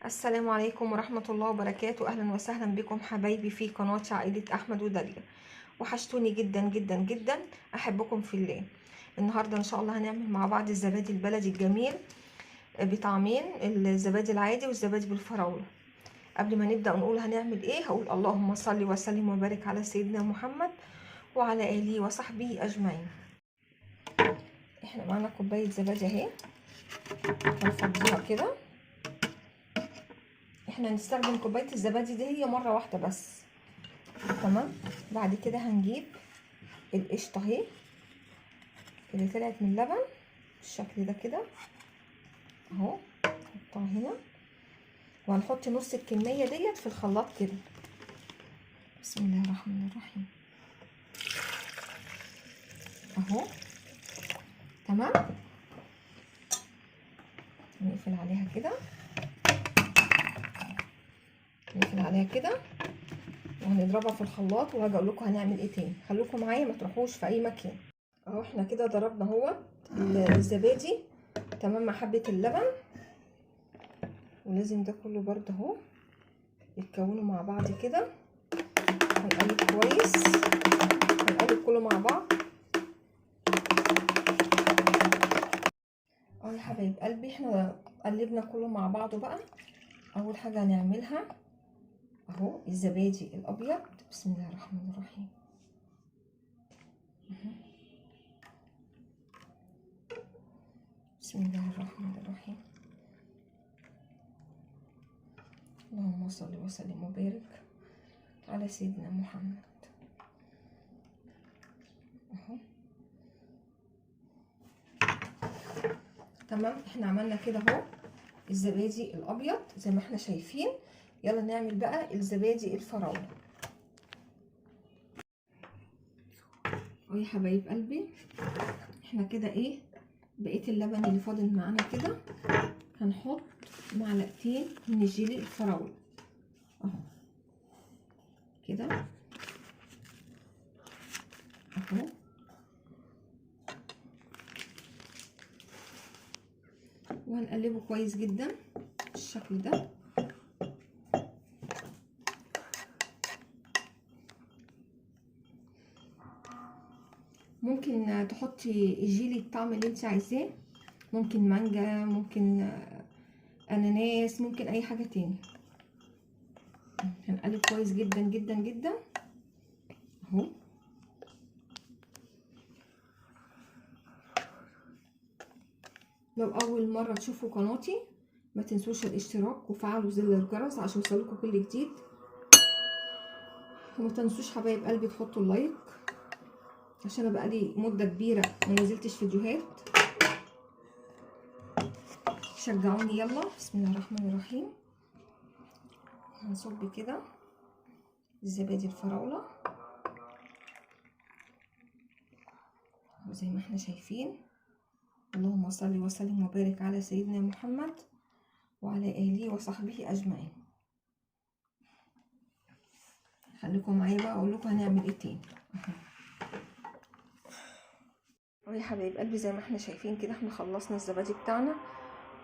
السلام عليكم ورحمة الله وبركاته. أهلا وسهلا بكم حبايبي في قناة عائلة أحمد وداليا. وحشتوني جدا جدا جدا، أحبكم في الله. النهاردة إن شاء الله هنعمل مع بعض الزبادي البلدي الجميل بطعمين، الزبادي العادي والزبادي بالفراولة. قبل ما نبدأ نقول هنعمل إيه، هقول اللهم صل وسلم وبارك على سيدنا محمد وعلى آله وصحبه أجمعين. إحنا معانا كوباية زبادي أهي، هنفضيها كده. احنا هنستخدم كوبايه الزبادي دي هي مره واحده بس، تمام. بعد كده هنجيب القشطه اهي اللي طلعت من اللبن بالشكل ده كده اهو، نحطها هنا وهنحط نص الكميه ديت في الخلاط كده. بسم الله الرحمن الرحيم اهو، تمام. نقفل عليها كده، نقفل عليها كده وهنضربها في الخلاط، وهاجي اقول لكم هنعمل ايه تاني. خليكم معايا، ما تروحوش في اي مكان. اهو احنا كده ضربنا اهو الزبادي تمام مع حبه اللبن، ولازم ده كله برده اهو يتكونوا مع بعض كده. هنقلب كويس، هنقلب كله مع بعض اهو يا حبايب قلبي. احنا قلبنا كله مع بعضه بقى. اول حاجه هنعملها اهو الزبادي الابيض. بسم الله الرحمن الرحيم. بسم الله الرحمن الرحيم. اللهم صل وسلم وبارك على سيدنا محمد اهو، تمام. احنا عملنا كده اهو الزبادي الابيض زي ما احنا شايفين. يلا نعمل بقى الزبادي الفراوله اهو يا حبايب قلبي. احنا كده ايه، بقيه اللبن اللي فاضل معانا كده هنحط معلقتين من الجيلي الفراوله اهو كده اهو، وهنقلبه كويس جدا بالشكل ده. ممكن تحطي الجيلي الطعم اللي انت عايزاه، ممكن مانجا، ممكن اناناس، ممكن اي حاجه تاني. هنقلب كويس جدا جدا جدا اهو. لو اول مره تشوفوا قناتي ما تنسوش الاشتراك وفعلوا زر الجرس عشان يوصلكوا كل جديد، وما تنسوش حبايب قلبي تحطوا اللايك عشان انا بقالي مده كبيره ما نزلتش فيديوهات. شجعوني يلا. بسم الله الرحمن الرحيم. هنصب كده الزبادي الفراوله وزي ما احنا شايفين. اللهم صل وسلم وبارك على سيدنا محمد وعلى آله وصحبه أجمعين. خليكم معايا بقى أقول لكم هنعمل إيه تاني يا حبايب قلبي. زي ما احنا شايفين كده احنا خلصنا الزبادي بتاعنا.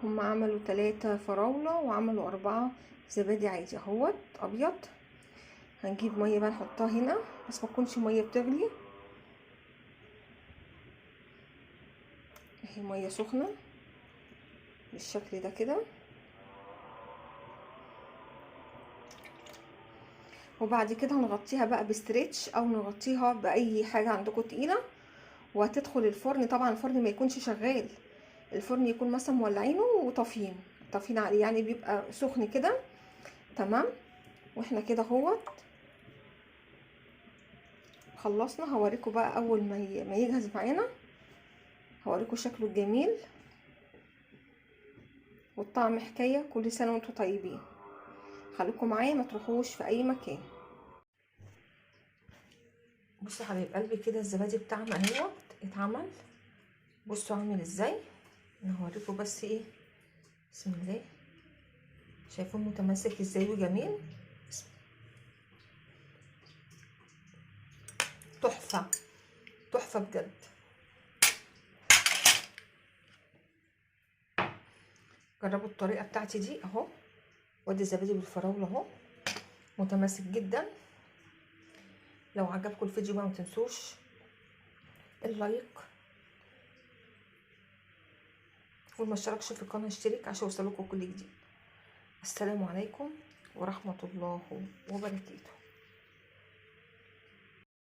هم عملوا 3 فراولة وعملوا 4 زبادي عادي اهوت أبيض. هنجيب مية بقى نحطها هنا، بس ما تكونش مية بتغلي، اهي مية سخنة بالشكل ده كده. وبعد كده هنغطيها بقى بستريتش او نغطيها باي حاجه عندكم تقيله، وهتدخل الفرن. طبعا الفرن ما يكونش شغال، الفرن يكون مثلا مولعينه وطافين عليه، يعني بيبقى سخن كده، تمام. واحنا كده اهوت خلصنا. هوريكم بقى اول ما يجهز معانا، هوريكم شكله الجميل والطعم حكايه. كل سنه وانتم طيبين. خليكم معايا ما تروحوش في اي مكان. بصوا يا حبايب قلبي كده الزبادي بتاعنا اهوت اتعمل. بصوا عامل ازاي، انا هوريكم بس ايه. بسم الله، شايفين متماسك ازاي وجميل. تحفه تحفه بجد. جربوا الطريقه بتاعتي دي اهو، وادي الزبادي بالفراوله اهو متماسك جدا. لو عجبكم الفيديو بقى ما تنسوش اللايك، واللي ما اشتركش في القناه اشترك عشان يوصلكوا كل جديد. السلام عليكم ورحمه الله وبركاته.